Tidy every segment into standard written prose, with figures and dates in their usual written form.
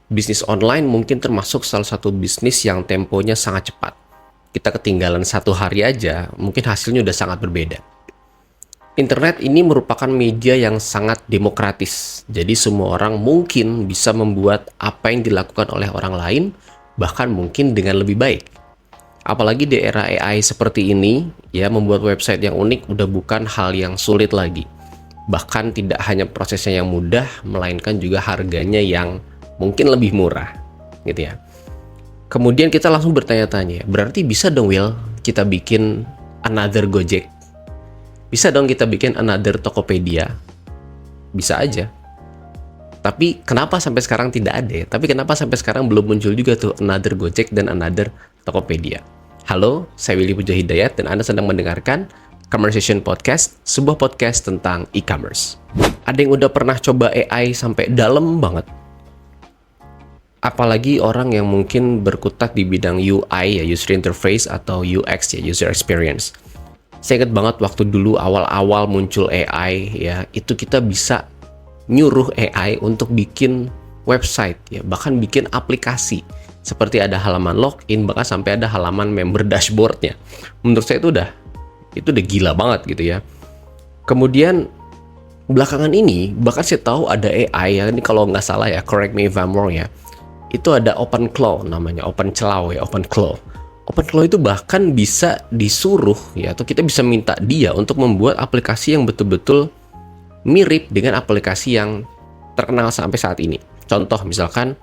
Bisnis online mungkin termasuk salah satu bisnis yang temponya sangat cepat. Kita ketinggalan 1 hari aja, mungkin hasilnya udah sangat berbeda. Internet ini merupakan media yang sangat demokratis, jadi semua orang mungkin bisa membuat apa yang dilakukan oleh orang lain, bahkan mungkin dengan lebih baik. Apalagi di era AI seperti ini, ya membuat website yang unik udah bukan hal yang sulit lagi. Bahkan tidak hanya prosesnya yang mudah, melainkan juga harganya yang mungkin lebih murah, gitu ya. Kemudian kita langsung bertanya-tanya, berarti bisa dong Will, kita bikin another Gojek? Bisa dong kita bikin another Tokopedia? Bisa aja. Tapi kenapa sampai sekarang tidak ada ya? Tapi kenapa sampai sekarang belum muncul juga tuh another Gojek dan another Tokopedia? Halo, saya Willy Puja Hidayat dan Anda sedang mendengarkan Conversation Podcast, sebuah podcast tentang e-commerce. Ada yang udah pernah coba AI sampai dalam banget? Apalagi orang yang mungkin berkutat di bidang UI ya, user interface atau UX ya, user experience. Saya ingat banget waktu dulu awal-awal muncul AI ya, itu kita bisa nyuruh AI untuk bikin website ya, bahkan bikin aplikasi. Seperti ada halaman login, bahkan sampai ada halaman member dashboardnya. Menurut saya itu udah gila banget gitu ya. Kemudian belakangan ini bahkan saya tahu ada AI ya, ini kalau nggak salah ya, correct me if I'm wrong ya. Itu ada OpenClaw namanya, OpenClaw ya, OpenClaw. OpenClaw itu bahkan bisa disuruh ya, atau kita bisa minta dia untuk membuat aplikasi yang betul-betul mirip dengan aplikasi yang terkenal sampai saat ini. Contoh misalkan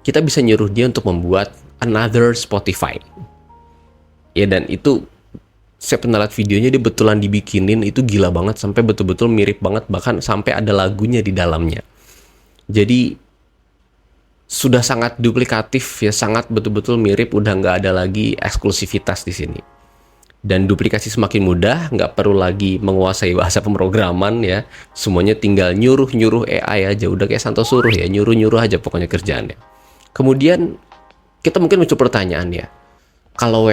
kita bisa nyuruh dia untuk membuat another Spotify. Ya, dan itu saya pernah lihat videonya, dia betulan dibikinin, itu gila banget sampai betul-betul mirip banget, bahkan sampai ada lagunya di dalamnya. Jadi sudah sangat duplikatif ya, sangat betul-betul mirip, udah nggak ada lagi eksklusivitas di sini. Dan duplikasi semakin mudah, nggak perlu lagi menguasai bahasa pemrograman ya, semuanya tinggal nyuruh-nyuruh AI aja, udah kayak Santo suruh ya, nyuruh-nyuruh aja pokoknya kerjaannya. Kemudian kita mungkin muncul pertanyaan ya, kalau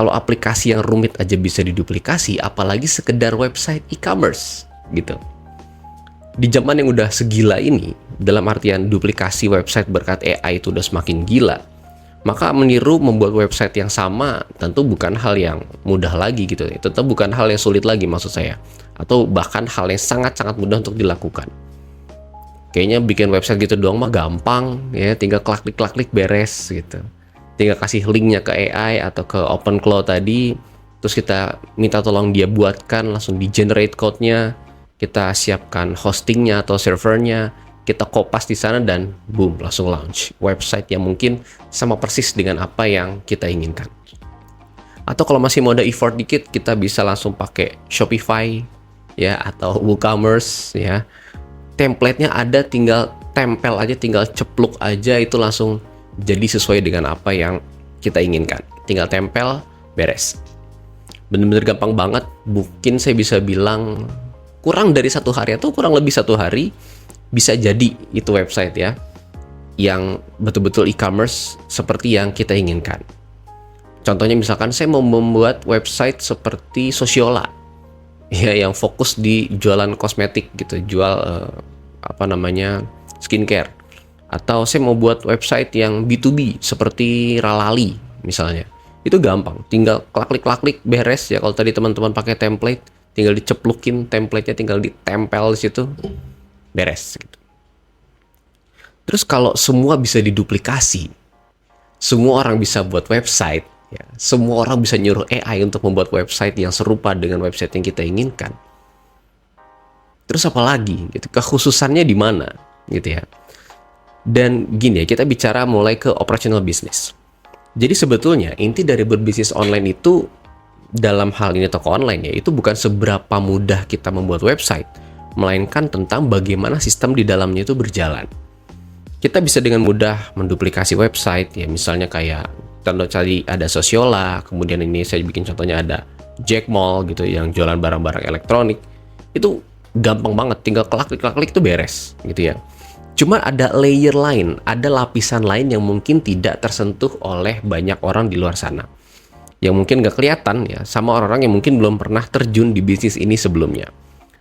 aplikasi yang rumit aja bisa diduplikasi, apalagi sekedar website e-commerce gitu. Di zaman yang udah segila ini, dalam artian duplikasi website berkat AI itu udah semakin gila, maka meniru membuat website yang sama tentu bukan hal yang mudah lagi gitu. Tentu bukan hal yang sulit lagi maksud saya, atau bahkan hal yang sangat-sangat mudah untuk dilakukan. Kayaknya bikin website gitu doang mah gampang ya, tinggal klik-klik beres gitu. Tinggal kasih linknya ke AI atau ke OpenClaw tadi, terus kita minta tolong dia buatkan, langsung di generate code-nya, kita siapkan hostingnya atau servernya, kita kopas di sana dan boom, langsung launch website yang mungkin sama persis dengan apa yang kita inginkan. Atau kalau masih mau ada effort dikit, kita bisa langsung pakai Shopify ya, atau WooCommerce ya. Template-nya ada, tinggal tempel aja, tinggal cepluk aja, itu langsung jadi sesuai dengan apa yang kita inginkan. Tinggal tempel, beres. Bener-bener gampang banget. Mungkin saya bisa bilang kurang dari 1 hari atau kurang lebih 1 hari bisa jadi itu website ya, yang betul-betul e-commerce seperti yang kita inginkan. Contohnya misalkan saya mau membuat website seperti Sociola ya, yang fokus di jualan kosmetik gitu, jual skincare. Atau saya mau buat website yang B2B seperti Ralali misalnya. Itu gampang, tinggal klik-klik beres ya. Kalau tadi teman-teman pakai template, tinggal diceplukin template-nya, tinggal ditempel di situ, beres gitu. Terus kalau semua bisa diduplikasi, semua orang bisa buat website ya, semua orang bisa nyuruh AI untuk membuat website yang serupa dengan website yang kita inginkan. Terus apa lagi gitu? Kekhususannya di mana gitu ya? Dan gini ya, kita bicara mulai ke operational business. Jadi sebetulnya inti dari berbisnis online itu, dalam hal ini toko online ya, itu bukan seberapa mudah kita membuat website, melainkan tentang bagaimana sistem di dalamnya itu berjalan. Kita bisa dengan mudah menduplikasi website ya, misalnya kayak contoh tadi ada Sociola, kemudian ini saya bikin contohnya ada Jack Mall gitu yang jualan barang-barang elektronik. Itu gampang banget, tinggal klik itu beres gitu ya. Cuma ada layer lain, ada lapisan lain yang mungkin tidak tersentuh oleh banyak orang di luar sana, yang mungkin nggak kelihatan ya sama orang-orang yang mungkin belum pernah terjun di bisnis ini sebelumnya.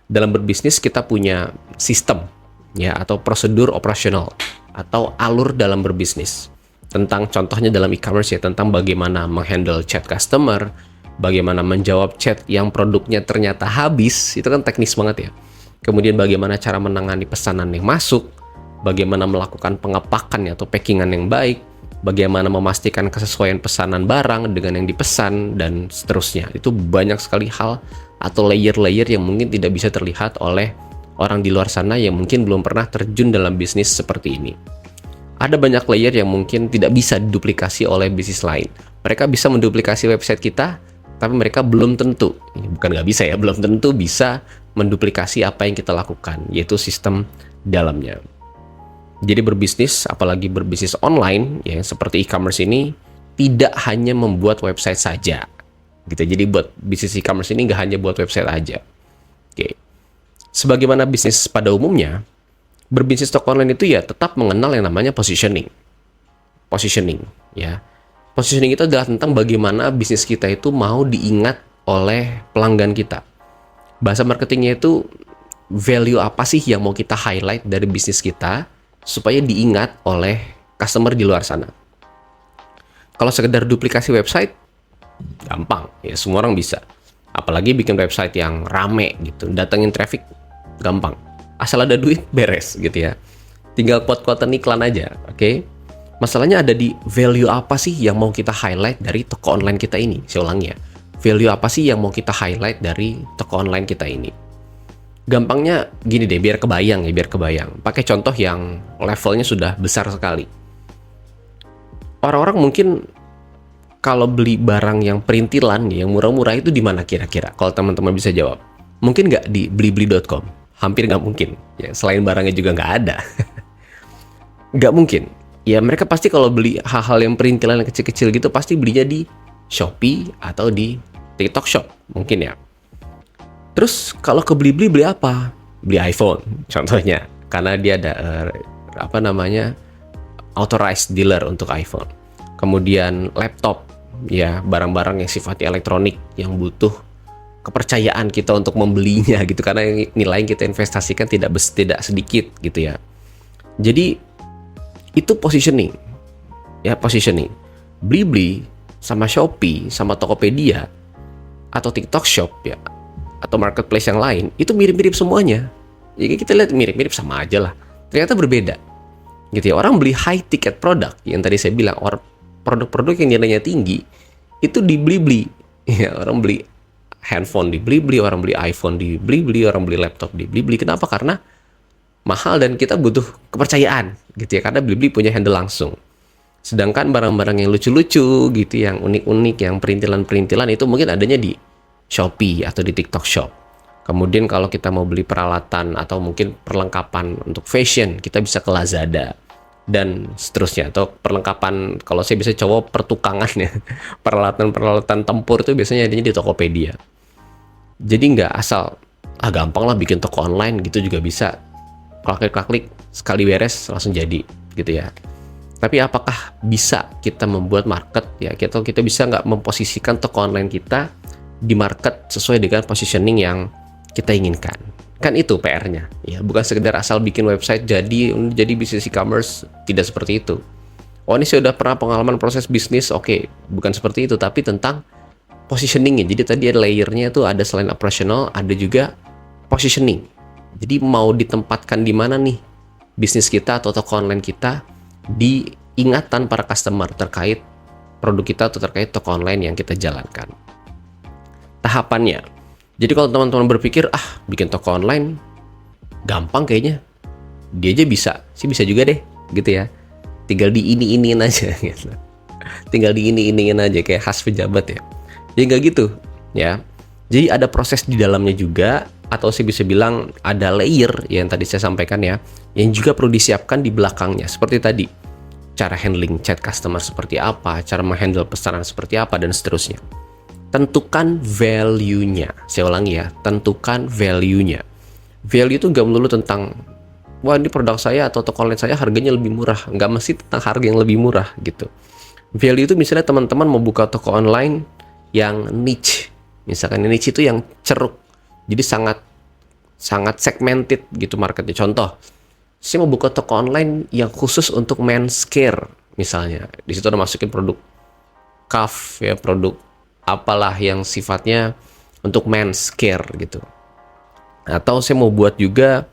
Dalam berbisnis kita punya sistem ya, atau prosedur operasional. atau alur dalam berbisnis. Tentang contohnya dalam e-commerce ya, tentang bagaimana menghandle chat customer, bagaimana menjawab chat yang produknya ternyata habis, itu kan teknis banget ya. Kemudian bagaimana cara menangani pesanan yang masuk, bagaimana melakukan pengepakan atau packingan yang baik, bagaimana memastikan kesesuaian pesanan barang dengan yang dipesan, dan seterusnya. Itu banyak sekali hal atau layer-layer yang mungkin tidak bisa terlihat oleh orang di luar sana yang mungkin belum pernah terjun dalam bisnis seperti ini. Ada banyak layer yang mungkin tidak bisa diduplikasi oleh bisnis lain. Mereka bisa menduplikasi website kita, tapi mereka belum tentu, bukan nggak bisa ya, belum tentu bisa menduplikasi apa yang kita lakukan, yaitu sistem dalamnya. Jadi berbisnis, apalagi berbisnis online, ya seperti e-commerce ini, tidak hanya membuat website saja. Gitu. Jadi buat bisnis e-commerce ini nggak hanya buat website aja. Oke. Sebagaimana bisnis pada umumnya, berbisnis toko online itu ya tetap mengenal yang namanya positioning. Positioning, ya. Positioning itu adalah tentang bagaimana bisnis kita itu mau diingat oleh pelanggan kita. Bahasa marketingnya itu value apa sih yang mau kita highlight dari bisnis kita supaya diingat oleh customer di luar sana. Kalau sekedar duplikasi website, gampang, ya semua orang bisa. Apalagi bikin website yang rame gitu, datengin traffic, gampang. Asal ada duit, beres gitu ya. Tinggal quote-quotean iklan aja, oke? Masalahnya ada di value apa sih yang mau kita highlight dari toko online kita ini? Saya ulangi ya, value apa sih yang mau kita highlight dari toko online kita ini? Gampangnya gini deh, biar kebayang. Pakai contoh yang levelnya sudah besar sekali. Orang-orang mungkin kalau beli barang yang perintilan, yang murah-murah itu di mana kira-kira? Kalau teman-teman bisa jawab. Mungkin nggak di blibli.com? Hampir nggak mungkin. Ya, selain barangnya juga nggak ada. Nggak mungkin. Ya mereka pasti kalau beli hal-hal yang perintilan yang kecil-kecil gitu, pasti belinya di Shopee atau di TikTok Shop. Mungkin ya. Terus kalau ke Blibli beli apa? Beli iPhone contohnya. Karena dia ada authorized dealer untuk iPhone. Kemudian laptop, ya barang-barang yang sifatnya elektronik yang butuh kepercayaan kita untuk membelinya gitu, karena nilai yang kita investasikan tidak sedikit gitu ya. Jadi itu positioning. Ya, positioning. Blibli sama Shopee sama Tokopedia atau TikTok Shop ya atau marketplace yang lain itu mirip-mirip semuanya. Jadi kita lihat mirip-mirip sama aja lah. Ternyata berbeda. Gitu ya. Orang beli high ticket product yang tadi saya bilang, produk-produk yang nilainya tinggi itu di Blibli. Ya, orang beli handphone di Blibli, orang beli iPhone di Blibli, orang beli laptop di Blibli. Kenapa? Karena mahal dan kita butuh kepercayaan gitu ya, karena Blibli punya handle langsung. Sedangkan barang-barang yang lucu-lucu gitu, yang unik-unik, yang perintilan-perintilan itu mungkin adanya di Shopee atau di TikTok Shop. Kemudian kalau kita mau beli peralatan atau mungkin perlengkapan untuk fashion, kita bisa ke Lazada dan seterusnya. Atau perlengkapan, kalau saya bisa coba pertukangan ya, peralatan-peralatan tempur itu biasanya adanya di Tokopedia. Jadi nggak asal, gampang lah bikin toko online gitu juga bisa. Klik-klik, sekali beres langsung jadi gitu ya. Tapi apakah bisa kita membuat market ya, kita bisa nggak memposisikan toko online kita di market sesuai dengan positioning yang kita inginkan? Kan itu PR-nya ya, bukan sekedar asal bikin website jadi bisnis e-commerce. Tidak seperti itu. Oh, ini saya udah pernah pengalaman proses bisnis, oke, bukan seperti itu, tapi tentang positioningnya. Jadi tadi ada layernya itu, ada selain operational, ada juga positioning. Jadi mau ditempatkan di mana nih bisnis kita atau toko online kita di ingatan para customer terkait produk kita atau terkait toko online yang kita jalankan. Tahapannya. Jadi kalau teman-teman berpikir, bikin toko online gampang kayaknya, dia aja bisa juga deh gitu ya. Tinggal di ini-iniin aja gitu. Tinggal di ini-iniin aja kayak khas pejabat ya. Ya nggak gitu ya. Jadi ada proses di dalamnya juga, atau saya bisa bilang ada layer yang tadi saya sampaikan ya, yang juga perlu disiapkan di belakangnya. Seperti tadi, cara handling chat customer seperti apa, cara menghandle pesanan seperti apa, dan seterusnya. Tentukan value-nya. Saya ulangi ya, tentukan value-nya. Value itu nggak melulu tentang, wah ini produk saya atau toko online saya harganya lebih murah. Nggak mesti tentang harga yang lebih murah gitu. Value itu misalnya teman-teman mau buka toko online yang niche. Misalkan niche itu yang ceruk. Jadi sangat segmented gitu marketnya. Contoh, saya mau buka toko online yang khusus untuk men's care misalnya. Di situ ada masukin produk Kaf ya, produk apalah yang sifatnya untuk men's care gitu. Atau saya mau buat juga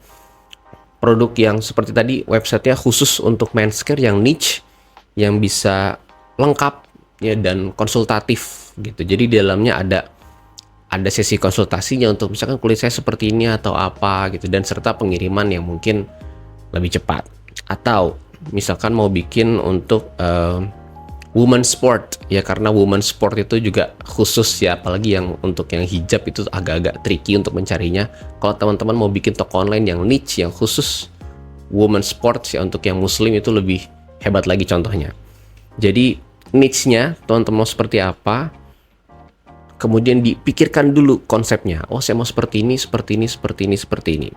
produk yang seperti tadi, websitenya khusus untuk men's care yang niche, yang bisa lengkap ya dan konsultatif gitu. Jadi di dalamnya ada sesi konsultasinya untuk misalkan kulit saya seperti ini atau apa gitu, dan serta pengiriman yang mungkin lebih cepat. Atau misalkan mau bikin untuk woman sport ya, karena woman sport itu juga khusus ya, apalagi yang untuk yang hijab itu agak-agak tricky untuk mencarinya. Kalau teman-teman mau bikin toko online yang niche, yang khusus woman sport ya, untuk yang muslim itu lebih hebat lagi contohnya. Jadi niche-nya teman-teman mau seperti apa, kemudian dipikirkan dulu konsepnya. Oh, saya mau seperti ini, seperti ini, seperti ini, seperti ini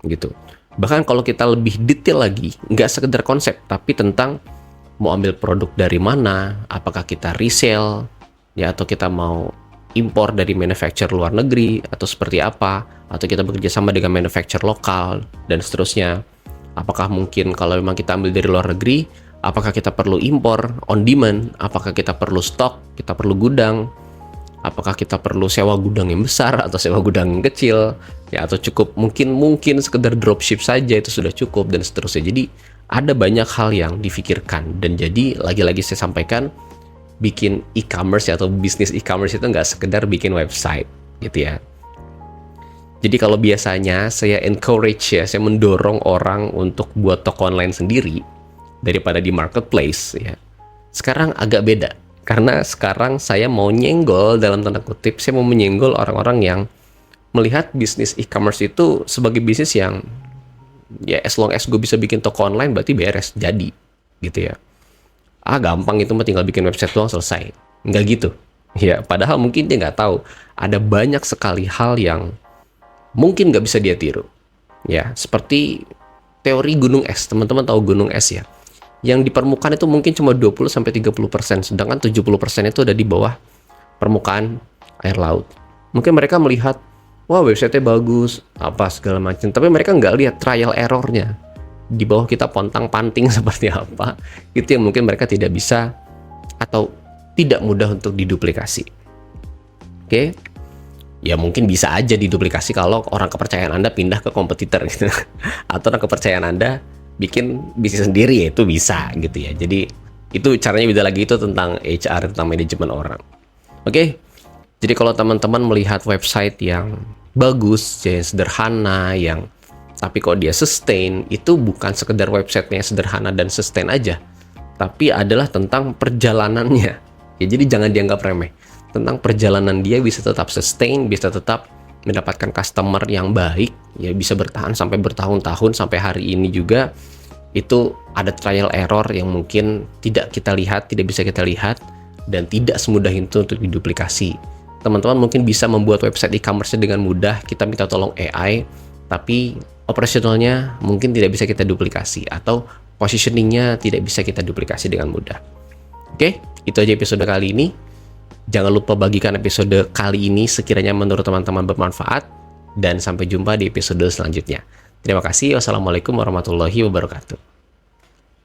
gitu. Bahkan kalau kita lebih detail lagi, nggak sekedar konsep, tapi tentang mau ambil produk dari mana, apakah kita resell ya, atau kita mau impor dari manufacturer luar negeri, atau seperti apa, atau kita bekerja sama dengan manufacturer lokal dan seterusnya. Apakah mungkin kalau memang kita ambil dari luar negeri, apakah kita perlu impor on demand, apakah kita perlu stok, kita perlu gudang, apakah kita perlu sewa gudang yang besar atau sewa gudang yang kecil ya, atau cukup mungkin sekedar dropship saja itu sudah cukup, dan seterusnya. Jadi ada banyak hal yang difikirkan, dan jadi lagi-lagi saya sampaikan, bikin e-commerce atau bisnis e-commerce itu nggak sekedar bikin website gitu ya. Jadi kalau biasanya saya encourage ya, saya mendorong orang untuk buat toko online sendiri daripada di marketplace ya. Sekarang agak beda, karena sekarang saya mau nyenggol, dalam tanda kutip, saya mau menyenggol orang-orang yang melihat bisnis e-commerce itu sebagai bisnis yang ya as long as gue bisa bikin toko online berarti beres, jadi gitu ya. Gampang itu mah, tinggal bikin website doang selesai. Nggak gitu ya, padahal mungkin dia nggak tahu ada banyak sekali hal yang mungkin nggak bisa dia tiru ya, seperti teori gunung es. Teman-teman tahu gunung es ya, yang di permukaan itu mungkin cuma 20-30%, sedangkan 70% itu ada di bawah permukaan air laut. Mungkin mereka melihat, wah website-nya bagus, apa segala macam, tapi mereka nggak lihat trial error-nya di bawah kita pontang-panting seperti apa. Itu yang mungkin mereka tidak bisa atau tidak mudah untuk diduplikasi. Oke? Ya mungkin bisa aja diduplikasi kalau orang kepercayaan Anda pindah ke kompetitor gitu. Atau orang kepercayaan Anda bikin bisnis sendiri, ya itu bisa gitu ya. Jadi itu caranya beda lagi, itu tentang HR, tentang manajemen orang. Oke? Jadi kalau teman-teman melihat website yang bagus, yang sederhana, yang tapi kok dia sustain, itu bukan sekedar websitenya sederhana dan sustain aja, tapi adalah tentang perjalanannya. Ya, jadi jangan dianggap remeh. Tentang perjalanan dia bisa tetap sustain, bisa tetap mendapatkan customer yang baik, ya bisa bertahan sampai bertahun-tahun, sampai hari ini juga. Itu ada trial error yang mungkin tidak kita lihat, tidak bisa kita lihat, dan tidak semudah itu untuk diduplikasi. Teman-teman mungkin bisa membuat website e-commerce dengan mudah, kita minta tolong AI, tapi operasionalnya mungkin tidak bisa kita duplikasi, atau positioningnya tidak bisa kita duplikasi dengan mudah. Oke, itu aja episode kali ini. Jangan lupa bagikan episode kali ini sekiranya menurut teman-teman bermanfaat, dan sampai jumpa di episode selanjutnya. Terima kasih. Wassalamualaikum warahmatullahi wabarakatuh.